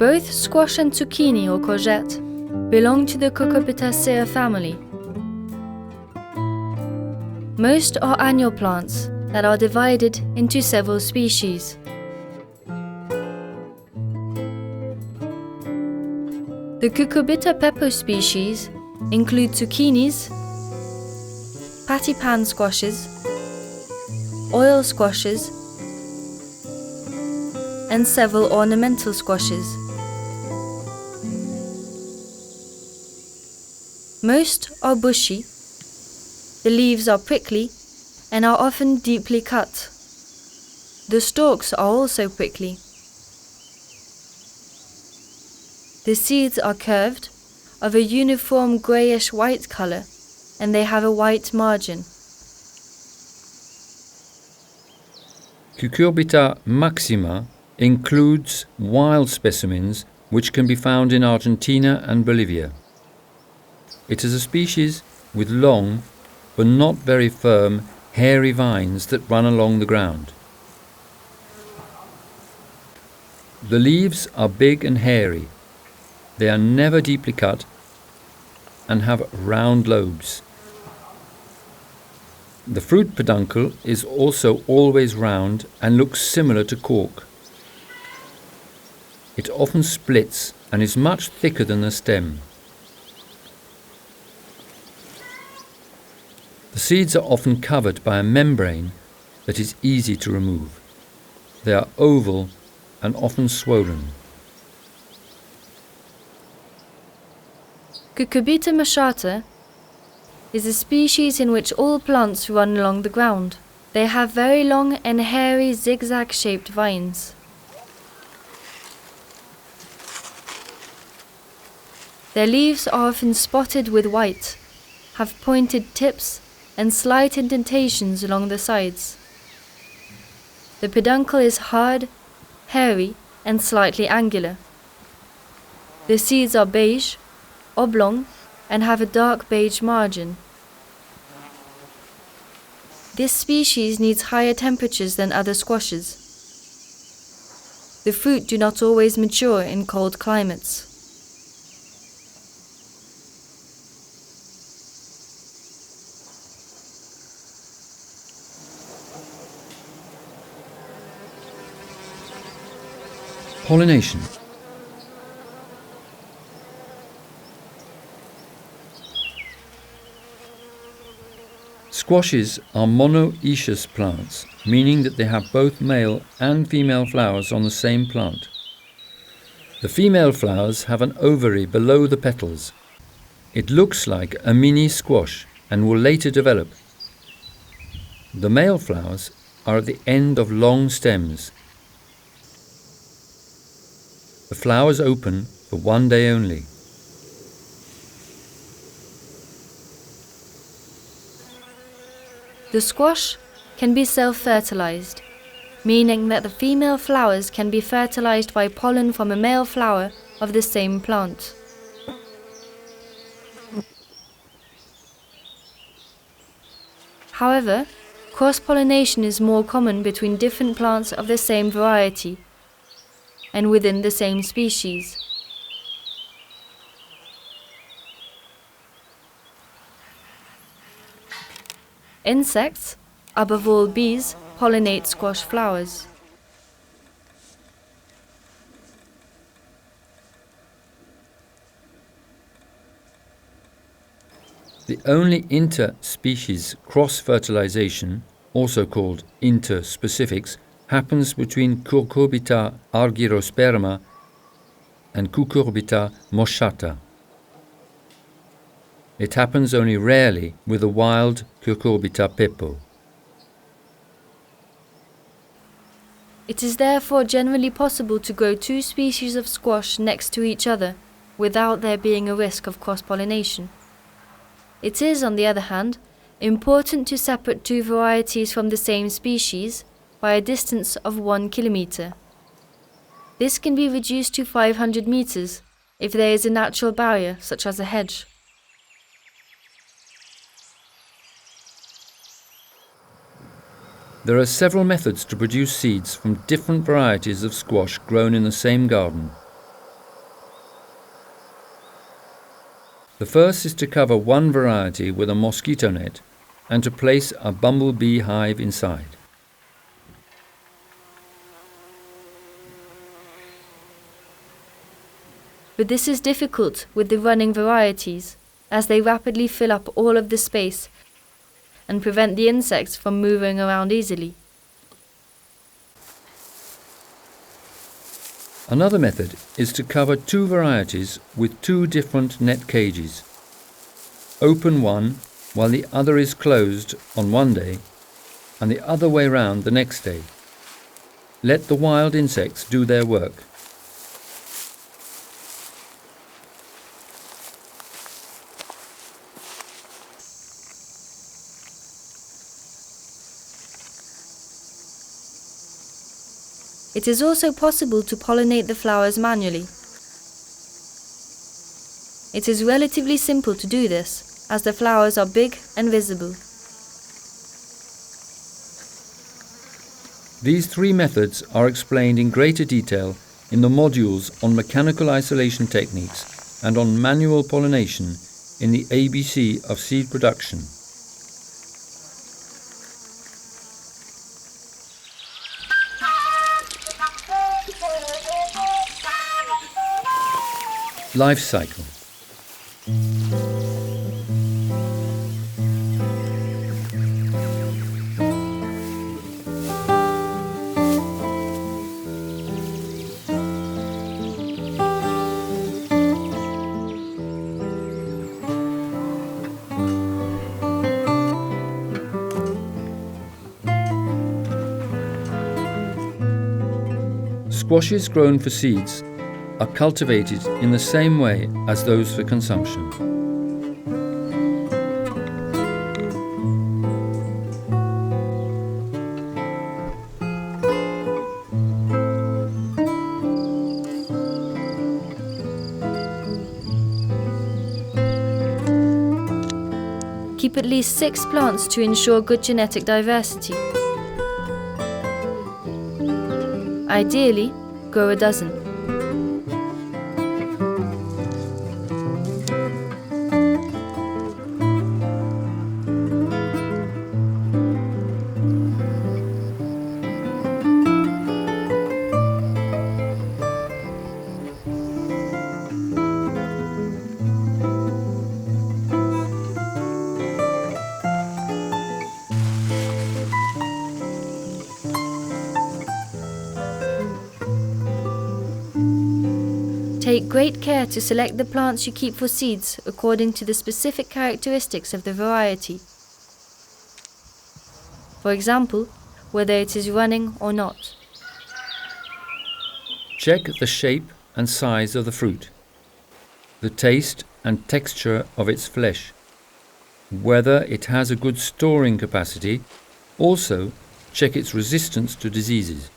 Both squash and zucchini or courgette belong to the Cucurbitaceae family. Most are annual plants that are divided into several species. The Cucurbita pepo species include zucchinis, patty pan squashes, oil squashes, and several ornamental squashes. Most are bushy, the leaves are prickly and are often deeply cut. The stalks are also prickly. The seeds are curved, of a uniform greyish-white colour, and they have a white margin. Cucurbita maxima includes wild specimens which can be found in Argentina and Bolivia. It is a species with long, but not very firm, hairy vines that run along the ground. The leaves are big and hairy. They are never deeply cut and have round lobes. The fruit peduncle is also always round and looks similar to cork. It often splits and is much thicker than the stem. The seeds are often covered by a membrane that is easy to remove. They are oval and often swollen. Cucurbita machata is a species in which all plants run along the ground. They have very long and hairy zigzag-shaped vines. Their leaves are often spotted with white, have pointed tips and slight indentations along the sides. The peduncle is hard, hairy and slightly angular. The seeds are beige, oblong, and have a dark beige margin. This species needs higher temperatures than other squashes. The fruit do not always mature in cold climates. Pollination. Squashes are monoecious plants, meaning that they have both male and female flowers on the same plant. The female flowers have an ovary below the petals. It looks like a mini squash and will later develop. The male flowers are at the end of long stems. The flowers open for one day only. The squash can be self-fertilized, meaning that the female flowers can be fertilized by pollen from a male flower of the same plant. However, cross-pollination is more common between different plants of the same variety and within the same species. Insects, above all bees, pollinate squash flowers. The only inter-species cross-fertilization, also called interspecifics, happens between Cucurbita argyrosperma and Cucurbita moschata. It happens only rarely with the wild Cucurbita pepo. It is therefore generally possible to grow two species of squash next to each other without there being a risk of cross-pollination. It is, on the other hand, important to separate two varieties from the same species by a distance of 1 kilometre. This can be reduced to 500 metres if there is a natural barrier, such as a hedge. There are several methods to produce seeds from different varieties of squash grown in the same garden. The first is to cover one variety with a mosquito net and to place a bumblebee hive inside. But this is difficult with the running varieties, as they rapidly fill up all of the space and prevent the insects from moving around easily. Another method is to cover two varieties with two different net cages. Open one while the other is closed on one day and the other way round the next day. Let the wild insects do their work. It is also possible to pollinate the flowers manually. It is relatively simple to do this, as the flowers are big and visible. These three methods are explained in greater detail in the modules on mechanical isolation techniques and on manual pollination in the ABC of seed production. Life cycle. Squashes grown for seeds are cultivated in the same way as those for consumption. Keep at least 6 plants to ensure good genetic diversity. Ideally, grow a dozen. Take great care to select the plants you keep for seeds according to the specific characteristics of the variety. For example, whether it is running or not. Check the shape and size of the fruit, the taste and texture of its flesh, whether it has a good storing capacity. Also, check its resistance to diseases.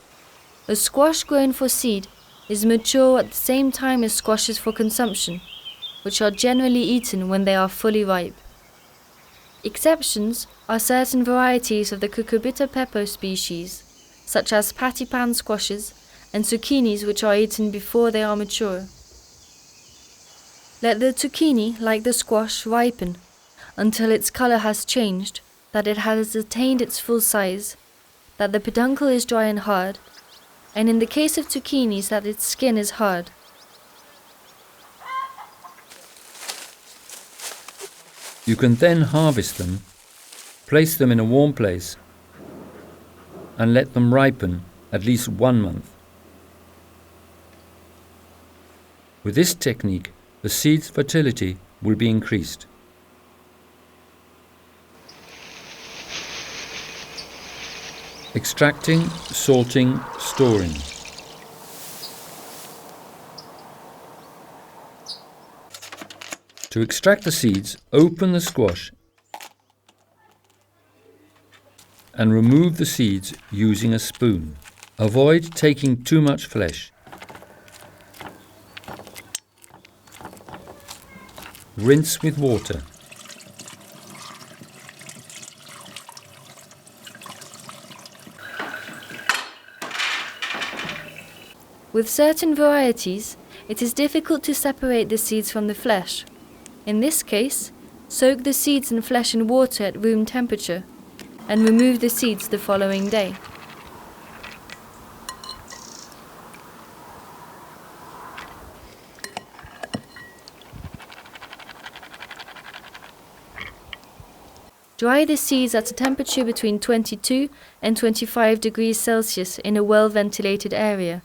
A squash grown for seed is mature at the same time as squashes for consumption, which are generally eaten when they are fully ripe. Exceptions are certain varieties of the cucurbita pepo species, such as pattypan squashes and zucchinis, which are eaten before they are mature. Let the zucchini, like the squash, ripen until its color has changed, that it has attained its full size, that the peduncle is dry and hard, and in the case of zucchinis that its skin is hard. You can then harvest them, place them in a warm place, and let them ripen at least 1 month. With this technique, the seed's fertility will be increased. Extracting, salting, storing. To extract the seeds, open the squash and remove the seeds using a spoon. Avoid taking too much flesh. Rinse with water. With certain varieties, it is difficult to separate the seeds from the flesh. In this case, soak the seeds and flesh in water at room temperature and remove the seeds the following day. Dry the seeds at a temperature between 22 and 25 degrees Celsius in a well-ventilated area.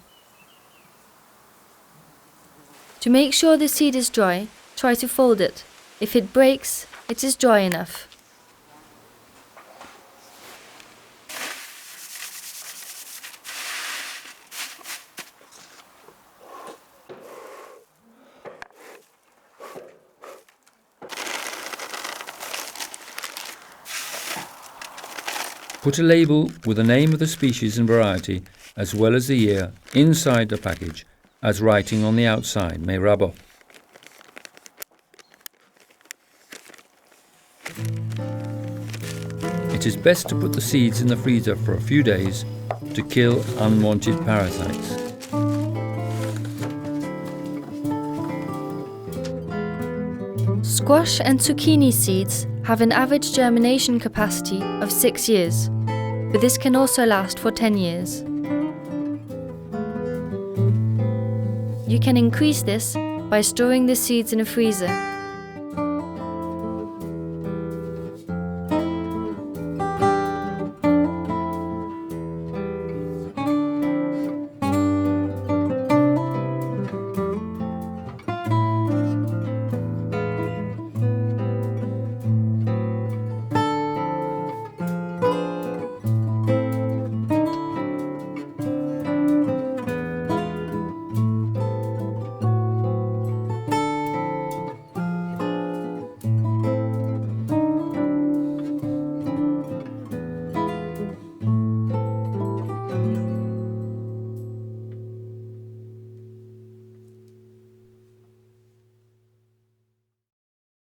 To make sure the seed is dry, try to fold it. If it breaks, it is dry enough. Put a label with the name of the species and variety, as well as the year, inside the package, as writing on the outside may rub off. It is best to put the seeds in the freezer for a few days to kill unwanted parasites. Squash and zucchini seeds have an average germination capacity of 6 years, but this can also last for 10 years. You can increase this by storing the seeds in a freezer